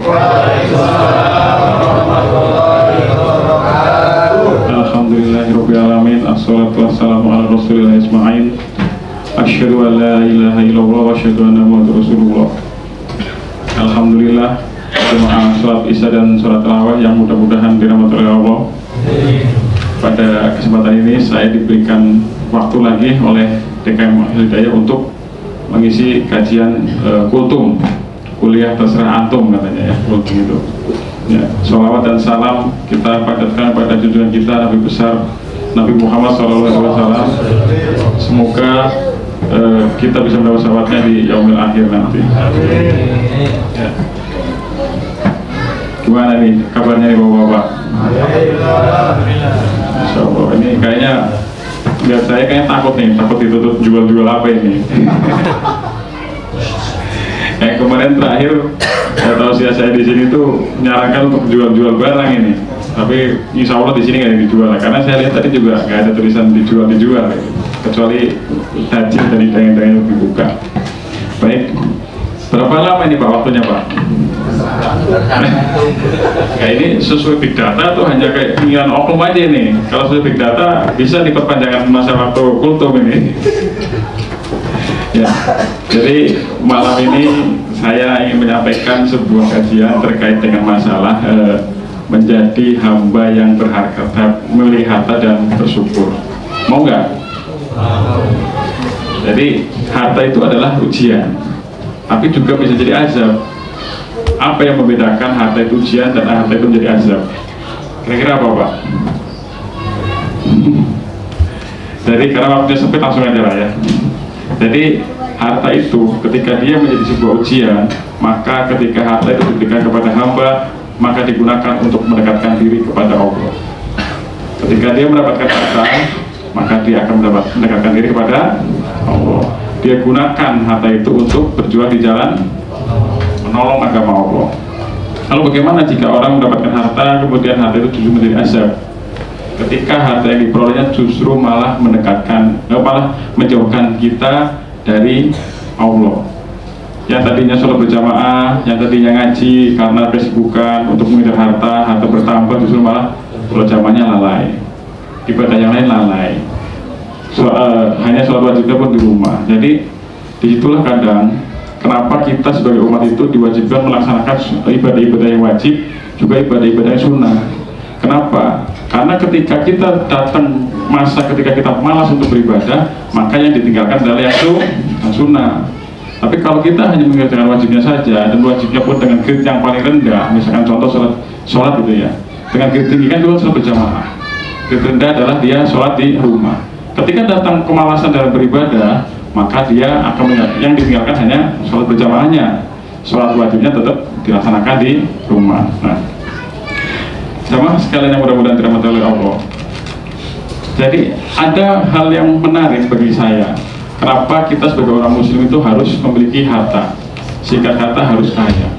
Alhamdulillahirrabbilalamin. Assalatu wassalamu ala rasulillah isma'in. Asyhadu an la ilaha illallah wa asyhadu anna muhammadar rasulullah. Alhamdulillah, jemaah sholat isya dan sholat tarawih yang mudah-mudahan dirahmati oleh Allah. Pada kesempatan ini saya diberikan waktu lagi oleh DKM Hidayah untuk mengisi kajian kultum, kuliah terserah antum katanya ya, kultum itu. Ya, sholawat dan salam kita padatkan pada junjungan kita Nabi besar Nabi Muhammad SAW. Semoga kita bisa mendapat syafaatnya di yaumil akhir nanti. Ya. Gimana nih kabarnya nih bapak-bapak? Masya Allah, ini kayaknya lihat saya kayaknya takut ditutup jual-jual apa ini. Yang kemarin terakhir saya tahu saya di sini tuh menyarankan untuk jual-jual barang ini, tapi insya Allah di sini nggak ada dijual karena saya lihat tadi juga nggak ada tulisan dijual kecuali tajil dan hidangan-hidangan yang dibuka. Baik, berapa lama ini Pak waktunya Pak? Kayak ini sesuai big data atau hanya kayak keinginan oknum aja ini? Kalau sesuai big data bisa diperpanjangkan masa waktu kultum ini. Ya, jadi malam ini saya ingin menyampaikan sebuah kajian terkait dengan masalah menjadi hamba yang berharga, memiliki harta dan bersyukur. Mau nggak? Jadi harta itu adalah ujian, tapi juga bisa jadi azab. Apa yang membedakan harta itu ujian dan harta itu menjadi azab? Kira-kira apa Pak? Jadi karena waktunya sempit langsung aja lah ya. Jadi harta itu ketika dia menjadi sebuah ujian, maka ketika harta itu diberikan kepada hamba, maka digunakan untuk mendekatkan diri kepada Allah. Ketika dia mendapatkan harta, maka dia akan mendekatkan diri kepada Allah. Dia gunakan harta itu untuk berjuang di jalan menolong agama Allah. Lalu bagaimana jika orang mendapatkan harta, kemudian harta itu justru menjadi azab? Ketika harta yang diperolehnya justru malah malah menjauhkan kita dari Allah. Yang tadinya sholat berjamaah, yang tadinya ngaji karena kesibukan untuk mengejar harta bertambah, justru malah sholat jamaahnya lalai, ibadah yang lain lalai. Hanya sholat wajibnya pun di rumah. Jadi disitulah kadang kenapa kita sebagai umat itu diwajibkan melaksanakan ibadah-ibadah yang wajib, juga ibadah-ibadah yang sunnah. Kenapa? Karena ketika kita datang ketika kita malas untuk beribadah, maka yang ditinggalkan adalah yang sunnah. Tapi kalau kita hanya mengerjakan wajibnya saja, dan wajibnya pun dengan grade yang paling rendah, misalkan contoh sholat itu ya, dengan grade tinggi kan juga sholat berjamaah. Grade rendah adalah dia sholat di rumah. Ketika datang kemalasan dalam beribadah, maka dia akan yang ditinggalkan hanya sholat berjamaahnya. Sholat wajibnya tetap dilaksanakan di rumah. Nah, jamaah sekalian yang mudah-mudahan dirahmati oleh Allah. Jadi ada hal yang menarik bagi saya. Kenapa kita sebagai orang muslim itu harus memiliki harta? Singkat kata harus kaya.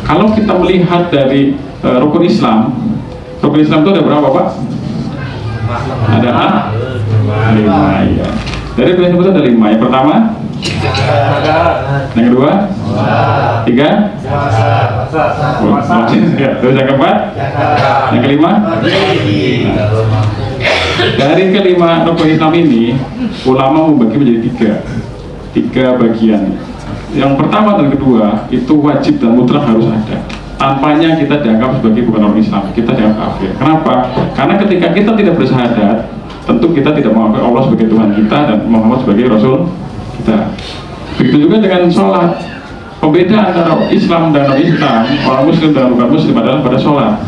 Kalau kita melihat dari rukun Islam itu ada berapa Pak? Ada 5 ya. Dari prinsip itu ada 5. Yang pertama, yang kedua, 3, terus yang keempat, yang kelima. Dari kelima rukun Islam ini, ulama membagi menjadi 3 bagian. Yang pertama dan kedua itu wajib dan mutlak harus ada. Tanpanya kita dianggap sebagai bukan orang Islam, kita dianggap kafir. Kenapa? Karena ketika kita tidak bersyahadat, tentu kita tidak mengakui Allah sebagai Tuhan kita dan Muhammad sebagai Rasul kita. Begitu juga dengan sholat. Pembeda antara Islam dan non-Islam, orang Muslim dan bukan Muslim adalah pada sholat.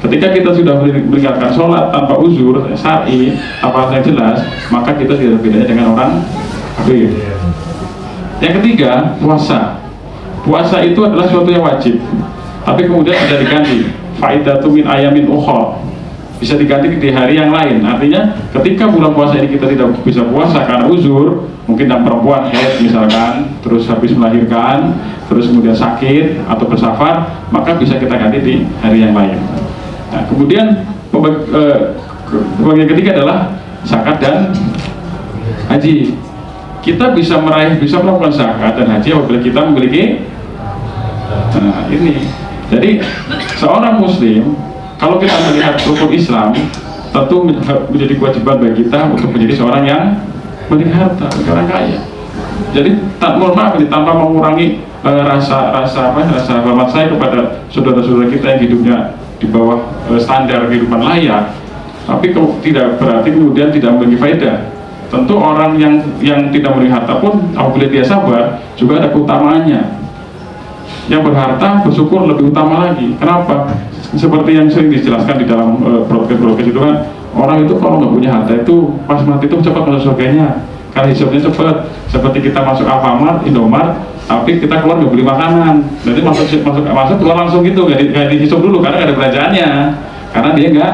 Ketika kita sudah meninggalkan sholat tanpa uzur syar'i, apa yang jelas, maka kita tidak bedanya dengan orang kafir. Yang ketiga, puasa. Puasa itu adalah sesuatu yang wajib, tapi kemudian ada diganti faidatu min ayamin ukhra, bisa diganti di hari yang lain. Artinya ketika bulan puasa ini kita tidak bisa puasa karena uzur, mungkin yang perempuan haid misalkan, terus habis melahirkan, terus kemudian sakit atau bersafar, maka bisa kita ganti di hari yang lain. Nah, kemudian bagian ketiga adalah zakat dan haji. Kita bisa melakukan zakat dan haji apabila kita memiliki ini Jadi seorang muslim, kalau kita melihat rukun Islam, tentu menjadi kewajiban bagi kita untuk menjadi seorang yang memiliki harta, orang kaya. Jadi mohon maaf ini, tanpa mengurangi rasa hormat saya kepada saudara-saudara kita yang hidupnya di bawah standar kehidupan layak, tapi tidak berarti kemudian tidak memiliki faedah. Tentu orang yang tidak memiliki harta pun apabila dia sabar juga ada keutamaannya. Yang berharta bersyukur lebih utama lagi. Kenapa? Seperti yang sering dijelaskan di dalam broadcast itu kan, orang itu kalau nggak punya harta itu pas mati itu cepat masuk surganya karena hisapnya cepat. Seperti kita masuk Alfamart, Indomart, tapi kita keluar nggak beli makanan, jadi masuk keluar langsung gitu, nggak dihisap dulu karena nggak ada belanjaannya, karena dia nggak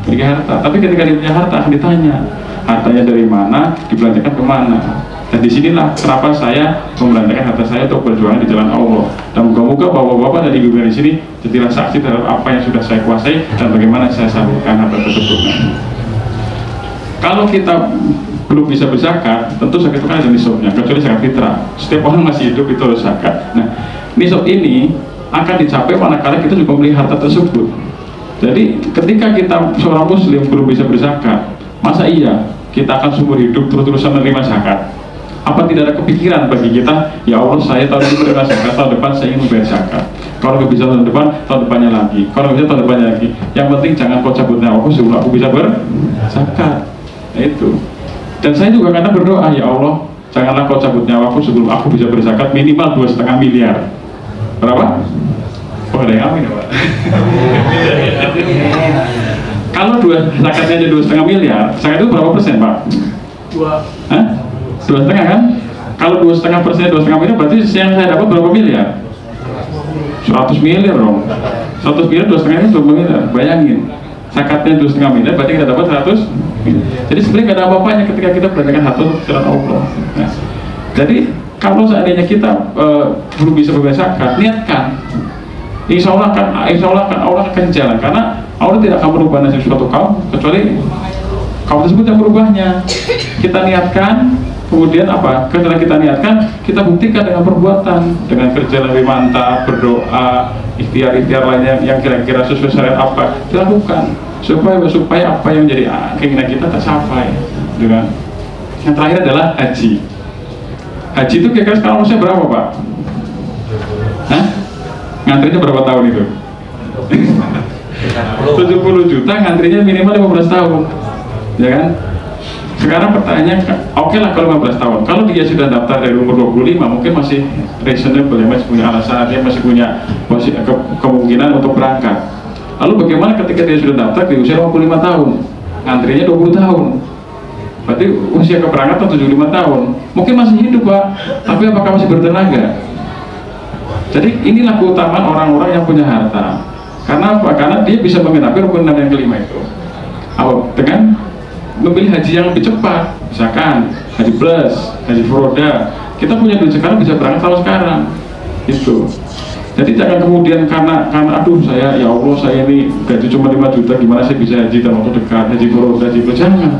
punya harta. Tapi ketika dia punya harta akan ditanya hartanya dari mana, dibelanjakan kemana. Dan disinilah kenapa saya membelanjakan harta saya untuk berjuang di jalan Allah. Dan moga-moga bapak-bapak dan ibu di sini jadilah saksi terhadap apa yang sudah saya kuasai dan bagaimana saya salurkan harta tersebut. Kalau kita belum bisa berzakat, tentu zakat itu kan ada nisabnya, kecuali zakat fitrah. Setiap orang masih hidup itu harus zakat. Nah, nisab ini akan dicapai manakala kita juga memiliki harta tersebut. Jadi ketika kita seorang muslim belum bisa berzakat, masa iya kita akan seumur hidup terus-terusan menerima zakat? Apa tidak ada kepikiran bagi kita, ya Allah saya tahun ini menerima zakat, tahun depan saya ingin membayar zakat. Kalau nggak bisa tahun depan, tahun depannya lagi. Kalau nggak bisa tahun depannya lagi. Yang penting jangan kau cabut nyawaku sebelum aku bisa berzakat. Nah, itu. Dan saya juga kadang berdoa, ya Allah janganlah kau cabut nyawaku sebelum aku bisa berzakat minimal 2,5 miliar. Berapa? Oh ada yang amin ya Pak. Kalau zakatnya aja 2,5 miliar, zakat itu berapa persen Pak? 2,5 kan? Kalau 2,5%, 2,5 miliar berarti yang saya dapat berapa miliar? 100 miliar dong. 100 miliar, 2,5 miliar, bayangin. Zakatnya 2,5 miliar, berarti kita dapat 100 miliar. Jadi sebenarnya nggak ada apa-apanya ketika kita belanjakan harta untuk jalan Allah. Nah, jadi kalau seandainya kita belum bisa membayar zakat, niatkan. Insya Allah Allah akan jalan, karena Allah tidak akan merubah nasib suatu kaum kecuali kaum tersebut yang merubahnya. Kita niatkan, kemudian apa? Setelah kita niatkan, kita buktikan dengan perbuatan, dengan kerja lebih mantap, berdoa, ikhtiar-ikhtiar lainnya yang kira-kira sesuai syariat apa dilakukan supaya apa yang menjadi keinginan kita tercapai. Dengan yang terakhir adalah haji. Haji itu kira-kira sekarang usia berapa Pak? Hah? Ngantrinya berapa tahun itu? 70 juta, ngantrinya minimal 15 tahun, ya kan? Sekarang pertanyaannya, oke lah kalau 15 tahun. Kalau dia sudah daftar dari umur 25, mungkin masih reasonable, masih punya alasan, dia masih punya kemungkinan untuk berangkat. Lalu bagaimana ketika dia sudah daftar di usia 55 tahun, ngantrinya 20 tahun? Berarti usia keberangkatan 75 tahun. Mungkin masih hidup Pak, tapi apakah masih bertenaga? Jadi inilah keutamaan orang-orang yang punya harta. Karena apa? Karena dia bisa menggenapi rukun yang kelima itu. Dengan memilih haji yang lebih cepat, misalkan haji plus, haji furoda. Kita punya duit sekarang bisa berangkat tahun sekarang, itu. Jadi jangan kemudian karena aduh saya ya Allah saya ini gaji cuma 5 juta, gimana saya bisa haji dalam waktu dekat, haji furoda, haji plus. Jangan.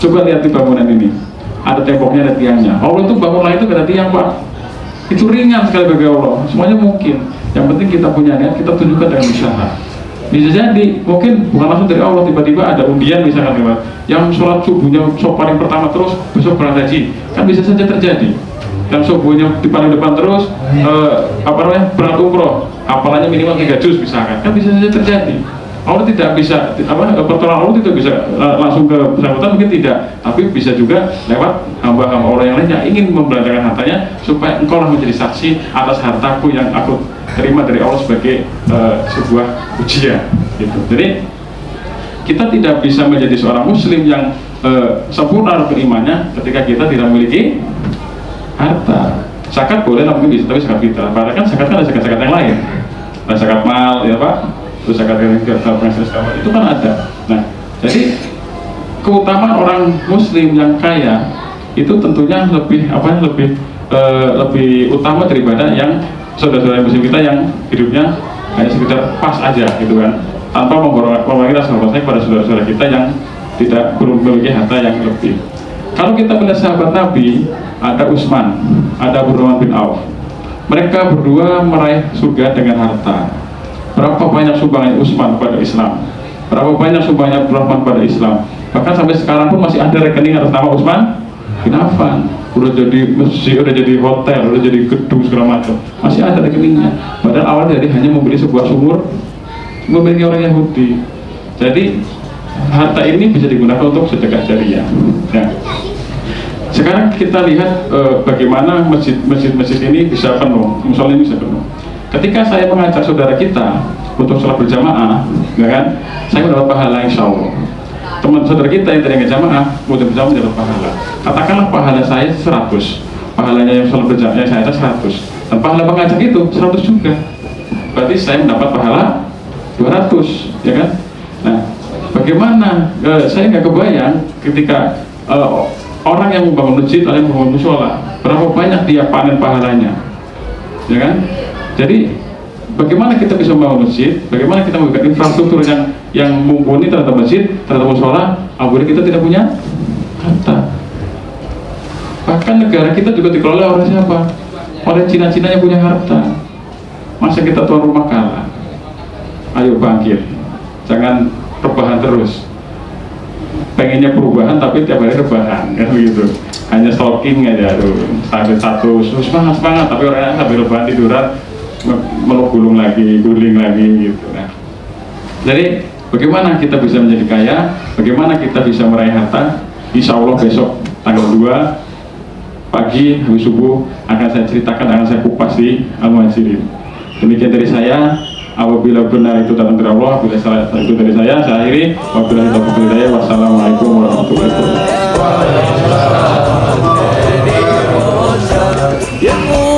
Coba lihat di bangunan ini, ada temboknya, ada tiangnya. Allah itu bangunan itu gak ada tiang Pak. Itu ringan sekali bagi Allah, semuanya mungkin. Yang penting kita punya niat, kita tunjukkan dengan usaha. Bisa jadi, mungkin bukan langsung dari Allah, tiba-tiba ada undian misalkan yang sholat subuhnya paling pertama terus, besok berangkat haji, kan bisa saja terjadi. Yang subuhnya di paling depan terus, berangkat umroh, hafalannya minimal 3 juz misalkan, kan bisa saja terjadi. Allah tidak bisa, pertolongan Allah tidak bisa langsung ke bersangkutan, mungkin tidak, tapi bisa juga lewat hamba-hamba orang yang lain yang ingin membelanjakan hartanya supaya engkau lah menjadi saksi atas hartaku yang aku terima dari Allah sebagai sebuah ujian gitu. Jadi kita tidak bisa menjadi seorang muslim yang sempurna berimannya ketika kita tidak memiliki harta. Zakat boleh lah mungkin bisa, tapi zakat fitrah. Padahal kan zakat kan ada zakat yang lain. Ada zakat mal ya Pak. Terus zakat itu kan ada. Nah, jadi keutamaan orang muslim yang kaya itu tentunya lebih utama daripada yang saudara-saudara muslim kita yang hidupnya hanya sekedar pas aja gitu kan, tanpa mengurangi rasa hormat pada saudara-saudara kita yang belum memiliki harta yang lebih. Kalau kita melihat sahabat Nabi, ada Utsman, ada Abdurrahman bin Auf. Mereka berdua meraih surga dengan harta. Berapa banyak sumbangan Utsman pada Islam, berapa banyak sumbangan Abdurrahman pada Islam. Bahkan sampai sekarang pun masih ada rekening atas nama Utsman bin Affan. Udah jadi masjid, udah jadi hotel, udah jadi gedung segala macam, masih ada rekeningnya. Padahal awal dari hanya membeli sebuah sumur memiliki orang Yahudi. Jadi harta ini bisa digunakan untuk sedekah jariah. Ya. Sekarang kita lihat bagaimana masjid ini bisa penuh, musola ini bisa penuh. Ketika saya mengajak saudara kita untuk sholat berjamaah, ya kan, saya mendapat pahala, insya Allah. Teman saudara kita yang tadi jamaah, mudah berjamaah mendapat pahala. Katakanlah pahala saya 100, pahalanya yang sholat berjamaah saya 100, dan pahala pengajak itu 100 juga. Berarti saya mendapat pahala 200, ya kan? Nah, bagaimana? Saya nggak kebayang ketika orang yang membangun masjid, orang yang membangun musola, berapa banyak dia panen pahalanya, ya kan? Jadi bagaimana kita bisa membangun masjid? Bagaimana kita membuat infrastruktur yang mumpuni terhadap masjid, terhadap musola? Apabila kita tidak punya harta. Bahkan negara kita juga dikelola oleh siapa? Oleh Cina-Cina yang punya harta. Masa kita tuan rumah kalah? Ayo bangkit, jangan rebahan terus. Pengennya perubahan tapi tiap hari rebahan, kan begitu. Hanya stalking aja tuh, satu semangat, tapi orangnya sampai rebahan tiduran, meluk gulung lagi, guling lagi gitu. Nah, jadi bagaimana kita bisa menjadi kaya? Bagaimana kita bisa meraih harta? Insya Allah besok tanggal 2 pagi habis subuh akan saya ceritakan, akan saya kupas di Al-Muhajirin. Demikian dari saya. Apabila benar itu datang dari Allah, bila salah itu dari saya akhiri. Wabillahi taufiq wal hidayah. Wassalamualaikum warahmatullahi wabarakatuh.